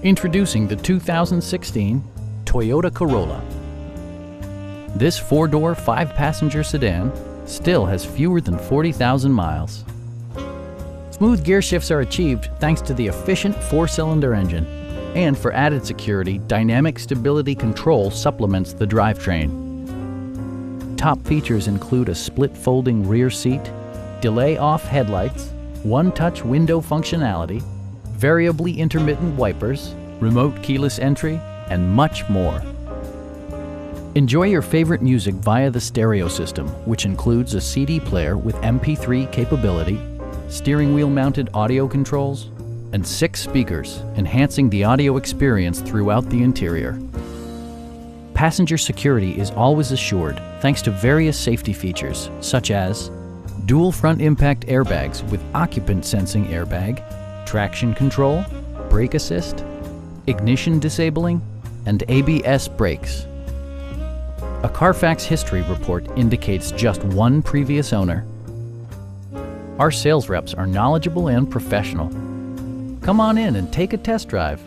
Introducing the 2016 Toyota Corolla. This four-door, five-passenger sedan still has fewer than 40,000 miles. Smooth gear shifts are achieved thanks to the efficient four-cylinder engine. And for added security, dynamic stability control supplements the drivetrain. Top features include a split folding rear seat, delay-off headlights, one-touch window functionality, variably intermittent wipers, remote keyless entry, and much more. Enjoy your favorite music via the stereo system, which includes a CD player with MP3 capability, steering wheel mounted audio controls, and 6 speakers, enhancing the audio experience throughout the interior. Passenger security is always assured thanks to various safety features such as dual front impact airbags with occupant sensing airbag, traction control, brake assist, ignition disabling, and ABS brakes. A Carfax history report indicates just one previous owner. Our sales reps are knowledgeable and professional. Come on in and take a test drive.